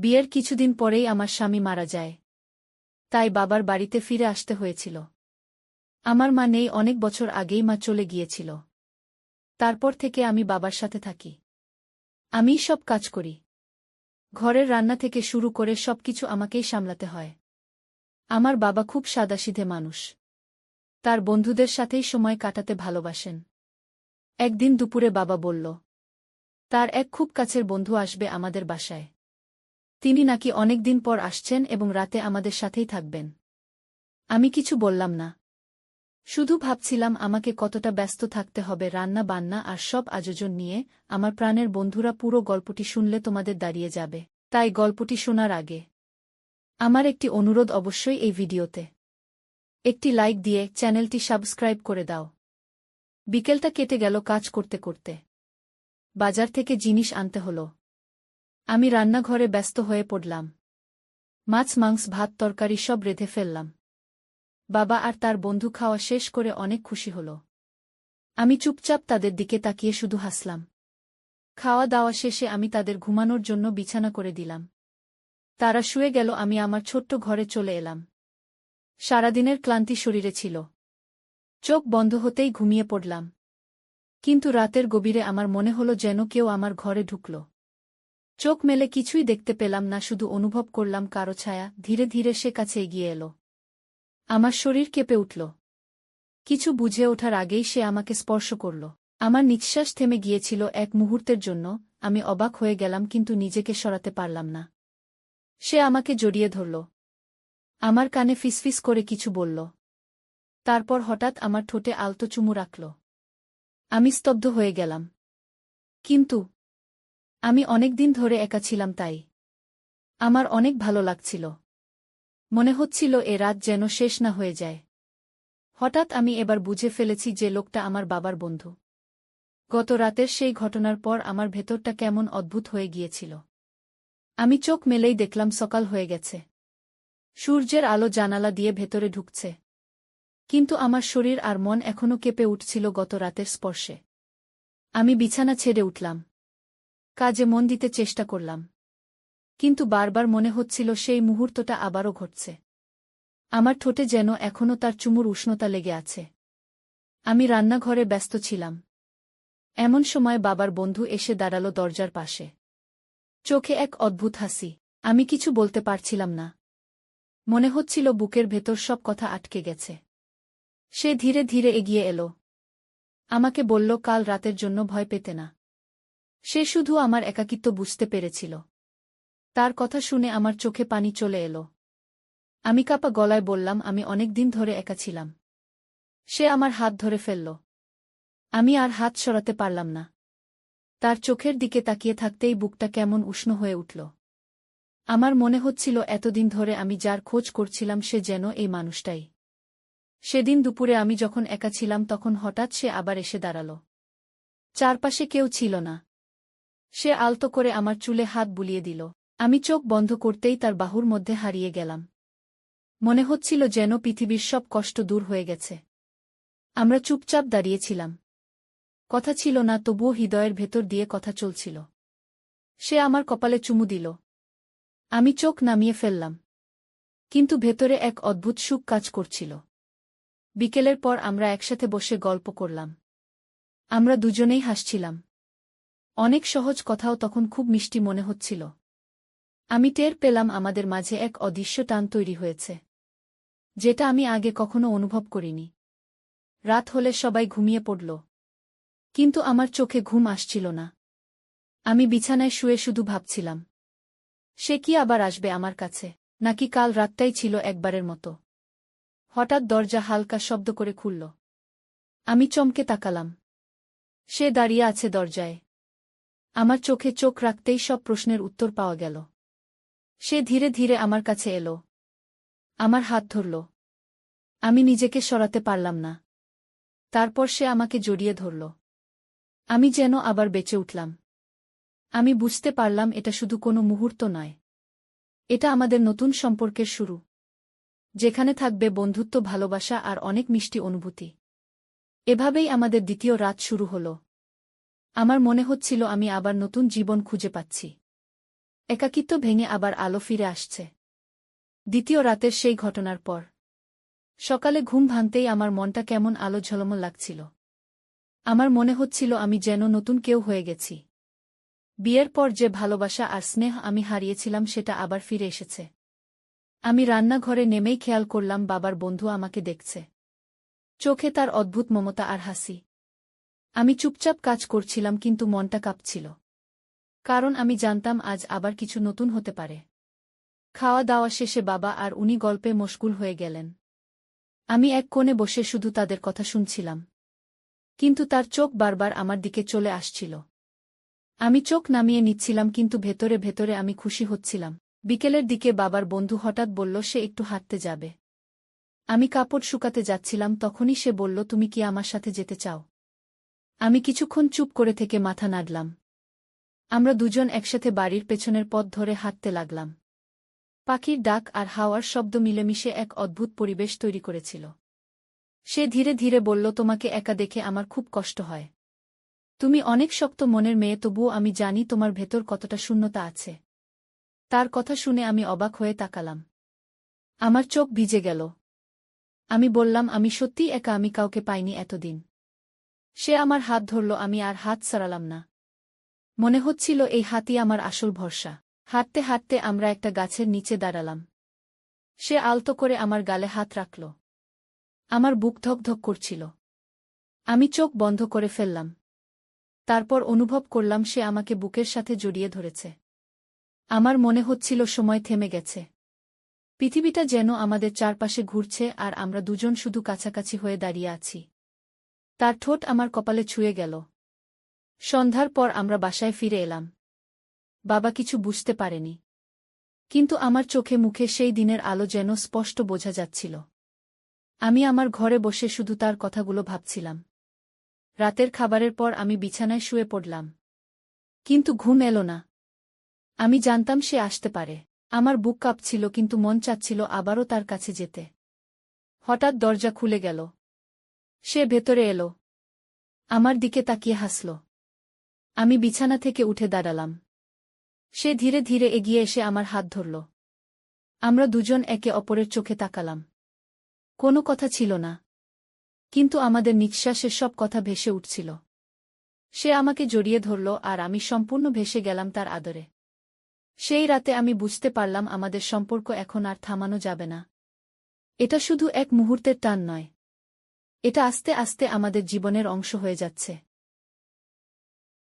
বিয়ের কিছুদিন পরেই আমার স্বামী মারা যায়। তাই বাবার বাড়িতে ফিরে আসতে হয়েছিল। আমার মা নেই, অনেক বছর আগেই মা চলে গিয়েছিল। তারপর থেকে আমি বাবার সাথে থাকি। আমিই সব কাজ করি। ঘরের রান্না থেকে শুরু করে সবকিছু আমাকেই সামলাতে হয়। আমার বাবা খুব সাদাসিধে মানুষ। তার বন্ধুদের সাথেই সময় কাটাতে ভালোবাসেন। একদিন দুপুরে বাবা বলল, তার এক খুব কাছের বন্ধু আসবে আমাদের বাসায়। তিনি নাকি অনেকদিন পর আসছেন এবং রাতে আমাদের সাথেই থাকবেন। আমি কিছু বললাম না। শুধু ভাবছিলাম আমাকে কতটা ব্যস্ত থাকতে হবে রান্না বান্না আর সব আয়োজন নিয়ে। আমার প্রাণের বন্ধুরা, পুরো গল্পটি শুনলে তোমাদের দাঁড়িয়ে যাবে। তাই গল্পটি শোনার আগে আমার একটি অনুরোধ, অবশ্যই এই ভিডিওতে একটি লাইক দিয়ে চ্যানেলটি সাবস্ক্রাইব করে দাও। বিকেলটা কেটে গেল কাজ করতে করতে। বাজার থেকে জিনিস আনতে হলো। আমি রান্নাঘরে ব্যস্ত হয়ে পড়লাম। মাছ, মাংস, ভাত, তরকারি সব রেঁধে ফেললাম। বাবা আর তার বন্ধু খাওয়া শেষ করে অনেক খুশি হল। আমি চুপচাপ তাদের দিকে তাকিয়ে শুধু হাসলাম। খাওয়া দাওয়া শেষে আমি তাদের ঘুমানোর জন্য বিছানা করে দিলাম। তারা শুয়ে গেল, আমি আমার ছোট্ট ঘরে চলে এলাম। সারাদিনের ক্লান্তি শরীরে ছিল। চোখ বন্ধ হতেই ঘুমিয়ে পড়লাম। কিন্তু রাতের গভীরে আমার মনে হলো যেন কেউ আমার ঘরে ঢুকল। চোখ মেলে কিছুই দেখতে পেলাম না, শুধু অনুভব করলাম কারো ছায়া ধীরে ধীরে সে কাছে এগিয়ে এলো। আমার শরীর কেঁপে উঠল। কিছু বুঝে ওঠার আগেই সে আমাকে স্পর্শ করল। আমার নিঃশ্বাস থেমে গিয়েছিল এক মুহূর্তের জন্য। আমি অবাক হয়ে গেলাম, কিন্তু নিজেকে সরাতে পারলাম না। সে আমাকে জড়িয়ে ধরল। আমার কানে ফিসফিস করে কিছু বলল। তারপর হঠাৎ আমার ঠোঁটে আলতো চুমু রাখল। আমি স্তব্ধ হয়ে গেলাম। কিন্তু আমি অনেকদিন ধরে একা ছিলাম, তাই আমার অনেক ভালো লাগছিল। মনে হচ্ছিল এ রাত যেন শেষ না হয়ে যায়। হঠাৎ আমি এবার বুঝে ফেলেছি যে লোকটা আমার বাবার বন্ধু। গত রাতের সেই ঘটনার পর আমার ভেতরটা কেমন অদ্ভুত হয়ে গিয়েছিল। আমি চোখ মেলেই দেখলাম সকাল হয়ে গেছে। সূর্যের আলো জানালা দিয়ে ভেতরে ঢুকছে। কিন্তু আমার শরীর আর মন এখনও কেঁপে উঠছিল গত রাতের স্পর্শে। আমি বিছানা ছেড়ে উঠলাম। কাজে মন দিতে চেষ্টা করলাম। কিন্তু বারবার মনে হচ্ছিল সেই মুহূর্তটা আবারও ঘটছে। আমার ঠোঁটে যেন এখনও তার চুমুর উষ্ণতা লেগে আছে। আমি রান্নাঘরে ব্যস্ত ছিলাম। এমন সময় বাবার বন্ধু এসে দাঁড়াল দরজার পাশে। চোখে এক অদ্ভুত হাসি। আমি কিছু বলতে পারছিলাম না। মনে হচ্ছিল বুকের ভেতর সব কথা আটকে গেছে। সে ধীরে ধীরে এগিয়ে এলো। আমাকে বলল কাল রাতের জন্য ভয় পেতে না। সে শুধু আমার একাকিত্ব বুঝতে পেরেছিল। তার কথা শুনে আমার চোখে পানি চলে এলো। আমি কাঁপা গলায় বললাম, আমি অনেক দিন ধরে একা ছিলাম। সে আমার হাত ধরে ফেলল। আমি আর হাত সরাতে পারলাম না। তার চোখের দিকে তাকিয়ে থাকতেই বুকটা কেমন উষ্ণ হয়ে উঠল। আমার মনে হচ্ছিল এতদিন ধরে আমি যার খোঁজ করছিলাম সে যেন এই মানুষটাই। সেদিন দুপুরে আমি যখন একা ছিলাম তখন হঠাৎ সে আবার এসে দাঁড়াল। চারপাশে কেউ ছিল না। সে আলতো করে আমার চুলে হাত বুলিয়ে দিল। আমি চোখ বন্ধ করতেই তার বাহুর মধ্যে হারিয়ে গেলাম। মনে হচ্ছিল যেন পৃথিবীর সব কষ্ট দূর হয়ে গেছে। আমরা চুপচাপ দাঁড়িয়েছিলাম। কথা ছিল না, তবুও হৃদয়ের ভেতর দিয়ে কথা চলছিল। সে আমার কপালে চুমু দিল। আমি চোখ নামিয়ে ফেললাম। কিন্তু ভেতরে এক অদ্ভুত সুখ কাজ করছিল। বিকেলের পর আমরা একসাথে বসে গল্প করলাম। আমরা দুজনেই হাসছিলাম। অনেক সহজ কথাও তখন খুব মিষ্টি মনে হচ্ছিল। আমি টের পেলাম আমাদের মাঝে এক অদৃশ্য টান তৈরি হয়েছে, যেটা আমি আগে কখনো অনুভব করিনি। রাত হলে সবাই ঘুমিয়ে পড়ল। কিন্তু আমার চোখে ঘুম আসছিল না। আমি বিছানায় শুয়ে শুধু ভাবছিলাম, সে কি আবার আসবে আমার কাছে, নাকি কাল রাতটাই ছিল একবারের মতো। হঠাৎ দরজা হালকা শব্দ করে খুলল। আমি চমকে তাকালাম। সে দাঁড়িয়ে আছে দরজায়। আমার চোখে চোখ রাখতেই সব প্রশ্নের উত্তর পাওয়া গেল। সে ধীরে ধীরে আমার কাছে এলো। আমার হাত ধরল। আমি নিজেকে সরাতে পারলাম না। তারপর সে আমাকে জড়িয়ে ধরল। আমি যেন আবার বেঁচে উঠলাম। আমি বুঝতে পারলাম এটা শুধু কোনো মুহূর্ত নয়। এটা আমাদের নতুন সম্পর্কের শুরু, যেখানে থাকবে বন্ধুত্ব, ভালোবাসা আর অনেক মিষ্টি অনুভূতি। এভাবেই আমাদের দ্বিতীয় রাত শুরু হলো। আমার মনে হচ্ছিল আমি আবার নতুন জীবন খুঁজে পাচ্ছি। একাকিত্ব ভেঙে আবার আলো ফিরে আসছে। দ্বিতীয় রাতের সেই ঘটনার পর সকালে ঘুম ভাঙতেই আমার মনটা কেমন আলো ঝলমল লাগছিল। আমার মনে হচ্ছিল আমি যেন নতুন কেউ হয়ে গেছি। বিয়ের পর যে ভালোবাসা আর স্নেহ আমি হারিয়েছিলাম সেটা আবার ফিরে এসেছে। আমি রান্নাঘরে নেমেই খেয়াল করলাম বাবার বন্ধু আমাকে দেখছে। চোখে তার অদ্ভুত মমতা আর হাসি। আমি চুপচাপ কাজ করছিলাম কিন্তু মনটা কাঁপছিল। কারণ আমি জানতাম আজ আবার কিছু নতুন হতে পারে। খাওয়া দাওয়া শেষে বাবা আর উনি গল্পে মশগুল হয়ে গেলেন। আমি এক কোণে বসে শুধু তাদের কথা শুনছিলাম। কিন্তু তার চোখ বারবার আমার দিকে চলে আসছিল। আমি চোখ নামিয়ে নিচ্ছিলাম কিন্তু ভেতরে ভেতরে আমি খুশি হচ্ছিলাম। বিকেলের দিকে বাবার বন্ধু হঠাৎ বলল সে একটু হাঁটতে যাবে। আমি কাপড় শুকাতে যাচ্ছিলাম তখনই সে বলল তুমি কি আমার সাথে যেতে চাও? আমি কিছুক্ষণ চুপ করে থেকে মাথা নাড়লাম। আমরা দুজন একসাথে বাড়ির পেছনের পথ ধরে হাঁটতে লাগলাম। পাখির ডাক আর হাওয়ার শব্দ মিলেমিশে এক অদ্ভুত পরিবেশ তৈরি করেছিল। সে ধীরে ধীরে বলল তোমাকে একা দেখে আমার খুব কষ্ট হয়। তুমি অনেক শক্ত মনের মেয়ে তবুও আমি জানি তোমার ভেতর কতটা শূন্যতা আছে। তার কথা শুনে আমি অবাক হয়ে তাকালাম। আমার চোখ ভিজে গেল। আমি বললাম আমি সত্যিই একা, আমি কাউকে পাইনি এতদিন। সে আমার হাত ধরল, আমি আর হাত সরালাম না। মনে হচ্ছিল এই হাতই আমার আসল ভরসা। হাঁটতে হাঁটতে আমরা একটা গাছের নিচে দাঁড়ালাম। সে আলতো করে আমার গালে হাত রাখল। আমার বুক ধকধক করছিল। আমি চোখ বন্ধ করে ফেললাম। তারপর অনুভব করলাম সে আমাকে বুকের সাথে জড়িয়ে ধরেছে। আমার মনে হচ্ছিল সময় থেমে গেছে। পৃথিবীটা যেন আমাদের চারপাশে ঘুরছে আর আমরা দুজন শুধু কাছাকাছি হয়ে দাঁড়িয়ে আছি। তার ঠোঁট আমার কপালে ছুঁয়ে গেল। সন্ধ্যার পর আমরা বাসায় ফিরে এলাম। বাবা কিছু বুঝতে পারেনি। কিন্তু আমার চোখে মুখে সেই দিনের আলো যেন স্পষ্ট বোঝা যাচ্ছিল। আমি আমার ঘরে বসে শুধু তার কথাগুলো ভাবছিলাম। রাতের খাবারের পর আমি বিছানায় শুয়ে পড়লাম। কিন্তু ঘুম এলো না। আমি জানতাম সে আসতে পারে। আমার বুক কাঁপছিল কিন্তু মন চাচ্ছিল আবারও তার কাছে যেতে। হঠাৎ দরজা খুলে গেল। সে ভেতরে এলো। আমার দিকে তাকিয়ে হাসল। আমি বিছানা থেকে উঠে দাঁড়ালাম। সে ধীরে ধীরে এগিয়ে এসে আমার হাত ধরল। আমরা দুজন একে অপরের চোখে তাকালাম। কোনো কথা ছিল না। কিন্তু আমাদের নিঃশ্বাসের সব কথা ভেসে উঠছিল। সে আমাকে জড়িয়ে ধরল আর আমি সম্পূর্ণ ভেসে গেলাম তার আদরে। সেই রাতে আমি বুঝতে পারলাম আমাদের সম্পর্ক এখন আর থামানো যাবে না। এটা শুধু এক মুহূর্তের টান নয়। এটা আস্তে আস্তে আমাদের জীবনের অংশ হয়ে যাচ্ছে।